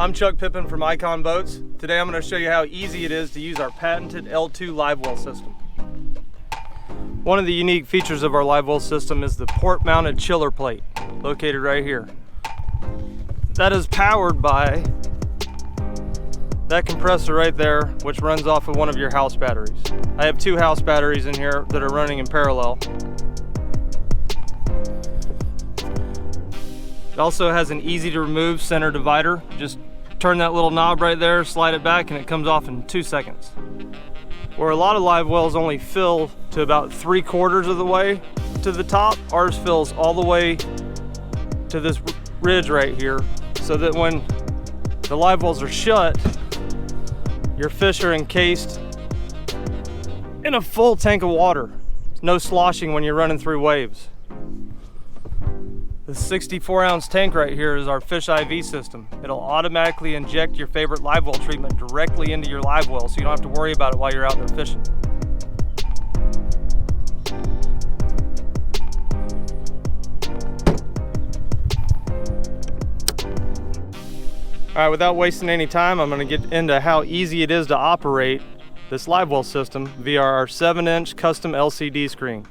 I'm Chuck Pippin from iKon Boats. Today I'm going to show you how easy it is to use our patented L2 Livewell system. One of the unique features of our Livewell system is the port mounted chiller plate located right here. That is powered by that compressor right there, which runs off of one of your house batteries. I have 2 house batteries in here that are running in parallel. It also has an easy to remove center divider. Just turn that little knob right there, slide it back, and it comes off in 2 seconds. Where a lot of live wells only fill to about 3/4 of the way to the top, ours fills all the way to this ridge right here, so that when the live wells are shut, your fish are encased in a full tank of water. No sloshing when you're running through waves. The 64-ounce tank right here is our fish IV system. It'll automatically inject your favorite live well treatment directly into your live well, so you don't have to worry about it while you're out there fishing. All right, without wasting any time, I'm going to get into how easy it is to operate this live well system via our 7-inch custom LCD screen.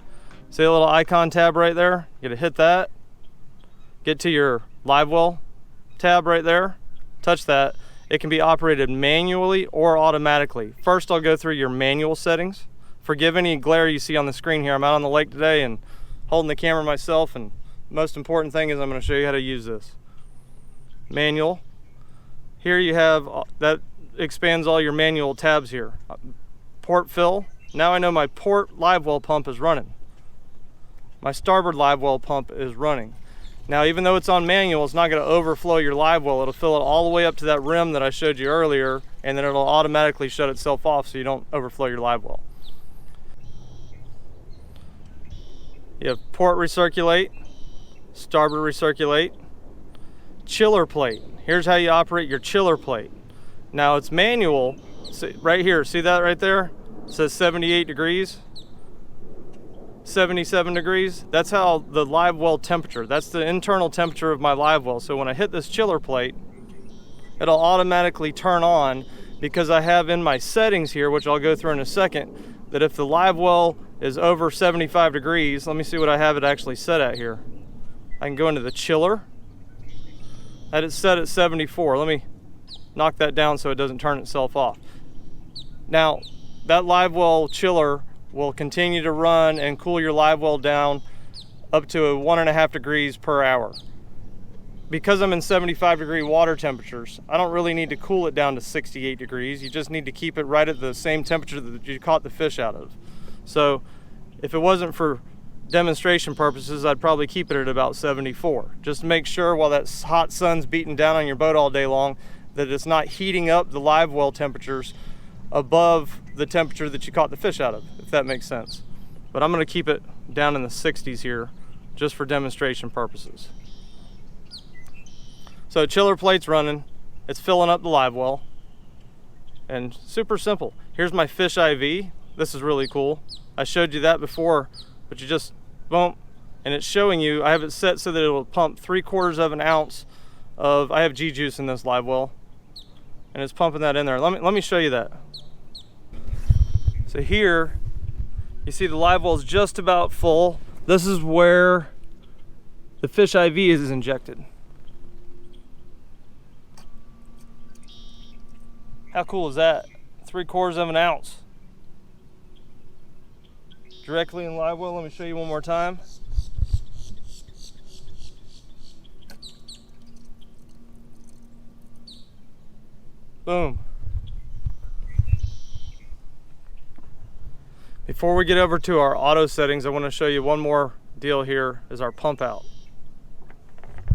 See a little iKon tab right there? You gotta hit that. Get to your live well tab right there, touch that. It can be operated manually or automatically. First, I'll go through your manual settings. Forgive any glare you see on the screen here. I'm out on the lake today and holding the camera myself, and the most important thing is I'm going to show you how to use this. Manual. Here you have, that expands all your manual tabs here. Port fill. Now I know my port live well pump is running. My starboard live well pump is running. Now, even though it's on manual, it's not going to overflow your live well. It'll fill it all the way up to that rim that I showed you earlier, and then it'll automatically shut itself off so you don't overflow your live well. You have port recirculate, starboard recirculate, chiller plate. Here's how you operate your chiller plate. Now, it's manual. See, right here, see that right there? It says 78 degrees. 77 degrees. That's how the live well temperature, that's the internal temperature of my live well. So when I hit this chiller plate, it'll automatically turn on, because I have in my settings here, which I'll go through in a second, that if the live well is over 75 degrees, let me see what I have it actually set at here. I can go into the chiller. I had it set at 74. Let me knock that down so it doesn't turn itself off. Now, that live well chiller will continue to run and cool your live well down up to 1.5 degrees per hour. Because I'm in 75-degree water temperatures, I don't really need to cool it down to 68 degrees. You just need to keep it right at the same temperature that you caught the fish out of. So if it wasn't for demonstration purposes, I'd probably keep it at about 74. Just make sure while that hot sun's beating down on your boat all day long that it's not heating up the live well temperatures above the temperature that you caught the fish out of, if that makes sense. But I'm going to keep it down in the 60s here just for demonstration purposes. So chiller plate's running, it's filling up the live well, and super simple. Here's my fish IV. This is really cool. I showed you that before, but you just boom, and it's showing you, I have it set so that it will pump 3/4 of an ounce of, I have G juice in this live well, and it's pumping that in there. Let me show you that. So here, you see the live well is just about full. This is where the fish IV is injected. How cool is that? 3/4 of an ounce. Directly in live well. Let me show you one more time. Boom. Before we get over to our auto settings, I want to show you one more deal here, is our pump out.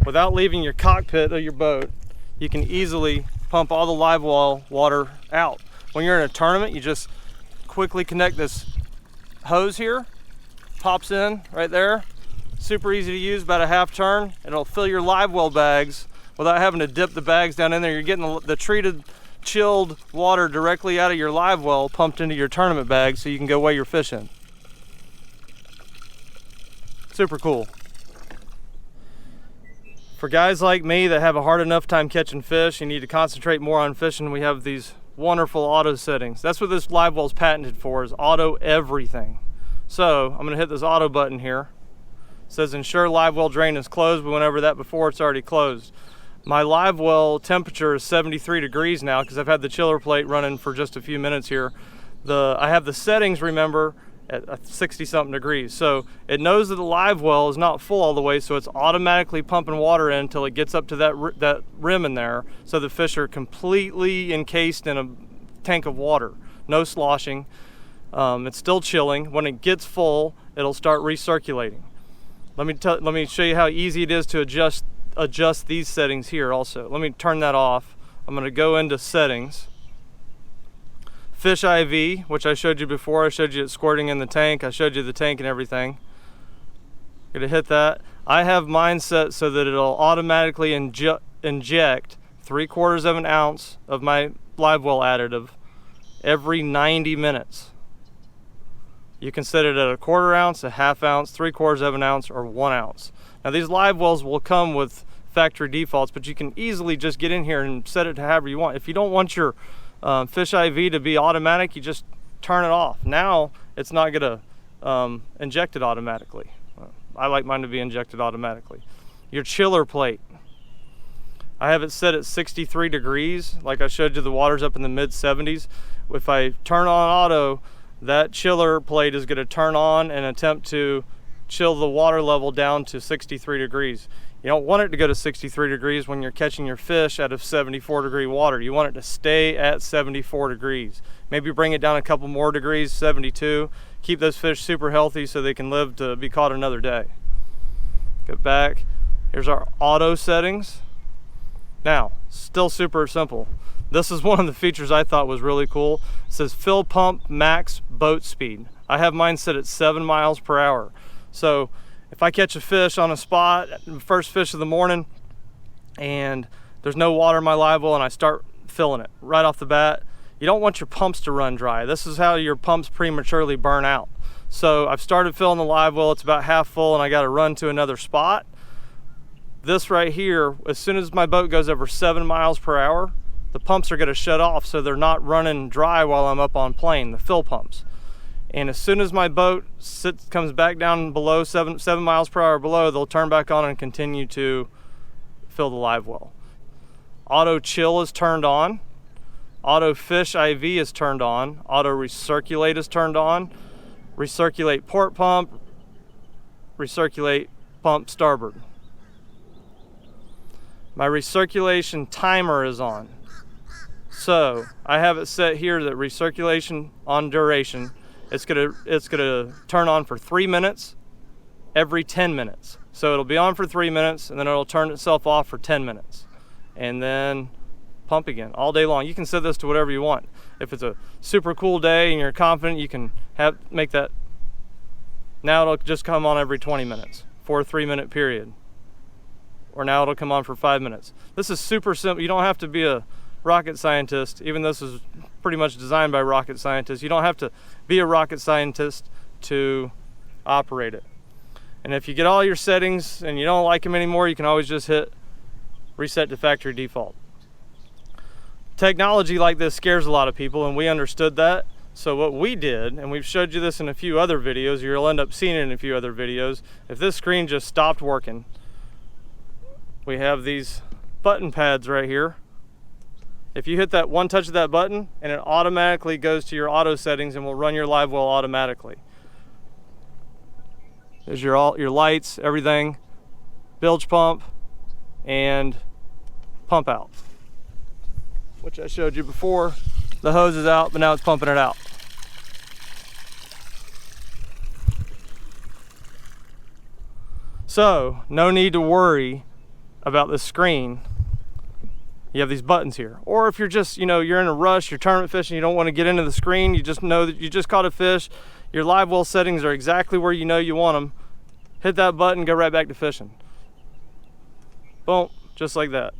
Without leaving your cockpit of your boat, you can easily pump all the live well water out. When you're in a tournament, you just quickly connect this hose here, pops in right there. Super easy to use, about a half turn. It'll fill your live well bags without having to dip the bags down in there. You're getting the treated chilled water directly out of your live well pumped into your tournament bag so you can go weigh your fish in. Super cool. For guys like me that have a hard enough time catching fish, you need to concentrate more on fishing, we have these wonderful auto settings. That's what this live well is patented for, is auto everything. So I'm gonna hit this auto button here. It says ensure live well drain is closed. We went over that before, it's already closed. My live well temperature is 73 degrees now because I've had the chiller plate running for just a few minutes here. I have the settings, remember, at 60 something degrees. So it knows that the live well is not full all the way, so it's automatically pumping water in until it gets up to that rim in there, so the fish are completely encased in a tank of water. No sloshing. It's still chilling. When it gets full, it'll start recirculating. Let me show you how easy it is to adjust these settings here also. Let me turn that off. I'm going to go into settings. Fish IV, which I showed you before. I showed you it squirting in the tank. I showed you the tank and everything. I'm going to hit that. I have mine set so that it'll automatically inject 3/4 of an ounce of my live well additive every 90 minutes. You can set it at 1/4 ounce, a 1/2 ounce, 3/4 of an ounce, or 1 ounce. Now these live wells will come with factory defaults, but you can easily just get in here and set it to however you want. If you don't want your fish IV to be automatic, you just turn it off. Now it's not gonna inject it automatically. I like mine to be injected automatically. Your chiller plate, I have it set at 63 degrees. Like I showed you, the water's up in the mid 70s. If I turn on auto, that chiller plate is gonna turn on and attempt to chill the water level down to 63 degrees. You don't want it to go to 63 degrees when you're catching your fish out of 74 degree water. You want it to stay at 74 degrees. Maybe bring it down a couple more degrees, 72. Keep those fish super healthy so they can live to be caught another day. Go back. Here's our auto settings. Now, still super simple. This is one of the features I thought was really cool. It says fill pump max boat speed. I have mine set at 7 miles per hour. So if I catch a fish on a spot, first fish of the morning, and there's no water in my live well and I start filling it right off the bat, you don't want your pumps to run dry. This is how your pumps prematurely burn out. So I've started filling the live well, it's about half full and I gotta run to another spot. This right here, as soon as my boat goes over 7 miles per hour, the pumps are gonna shut off so they're not running dry while I'm up on plane, the fill pumps. And as soon as my boat comes back down below 7 miles per hour below, they'll turn back on and continue to fill the live well. Auto chill is turned on. Auto fish IV is turned on. Auto recirculate is turned on. Recirculate port pump. Recirculate pump starboard. My recirculation timer is on. So I have it set here that recirculation on duration. It's gonna turn on for 3 minutes every 10 minutes. So it'll be on for 3 minutes and then it'll turn itself off for 10 minutes. And then pump again all day long. You can set this to whatever you want. If it's a super cool day and you're confident, you can make that. Now it'll just come on every 20 minutes for a 3-minute period. Or now it'll come on for 5 minutes. This is super simple. You don't have to be a rocket scientist, even though this is pretty much designed by rocket scientists. You don't have to be a rocket scientist to operate it. And if you get all your settings and you don't like them anymore, you can always just hit reset to factory default. Technology like this scares a lot of people, and we understood that. So what we did, and we've showed you this in a few other videos, you'll end up seeing it in a few other videos, if this screen just stopped working, we have these button pads right here. If you hit that one touch of that button, and it automatically goes to your auto settings and will run your live well automatically. There's your lights, everything, bilge pump, and pump out, which I showed you before. The hose is out, but now it's pumping it out. So, no need to worry about the screen. You have these buttons here. Or if you're just, you're in a rush, you're tournament fishing, you don't want to get into the screen, you just know that you just caught a fish, your live well settings are exactly where you know you want them. Hit that button, go right back to fishing. Boom, just like that.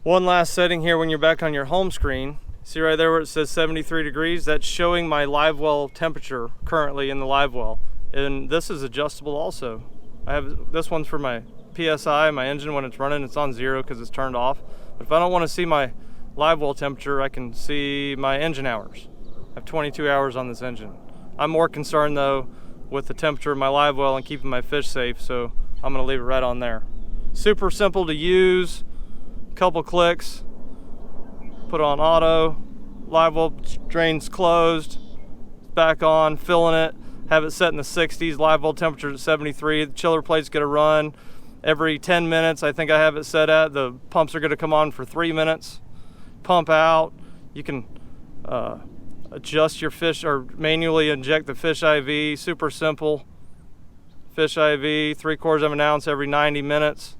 One last setting here when you're back on your home screen. See right there where it says 73 degrees? That's showing my live well temperature currently in the live well. And this is adjustable also. I have this one's for my PSI, my engine when it's running, it's on 0 because it's turned off. But if I don't want to see my live well temperature, I can see my engine hours. I have 22 hours on this engine. I'm more concerned though with the temperature of my live well and keeping my fish safe, so I'm gonna leave it right on there. Super simple to use, couple clicks, put on auto, live well drain's closed, back on, filling it, have it set in the 60s, live well temperature at 73, the chiller plate's gonna run every 10 minutes, I think I have it set at. The pumps are gonna come on for 3 minutes, pump out. You can adjust your fish or manually inject the fish IV, super simple. Fish IV, 3/4 of an ounce every 90 minutes.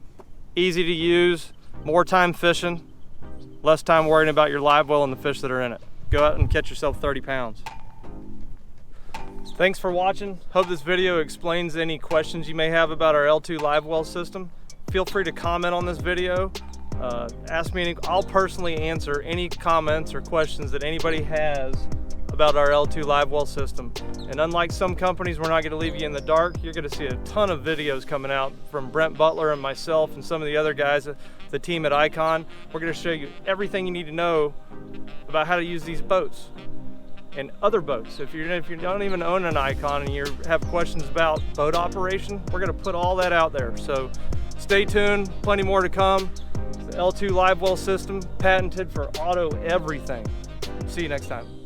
Easy to use, more time fishing, less time worrying about your live well and the fish that are in it. Go out and catch yourself 30 pounds. Thanks for watching. Hope this video explains any questions you may have about our L2 Livewell system. Feel free to comment on this video. Ask me I'll personally answer any comments or questions that anybody has about our L2 Livewell system. And unlike some companies, we're not going to leave you in the dark. You're going to see a ton of videos coming out from Brent Butler and myself and some of the other guys, the team at iKon. We're going to show you everything you need to know about how to use these boats and other boats. If you don't even own an iKon and you have questions about boat operation, we're going to put all that out there. So stay tuned, plenty more to come. The L2 Livewell system, patented for auto everything. See you next time.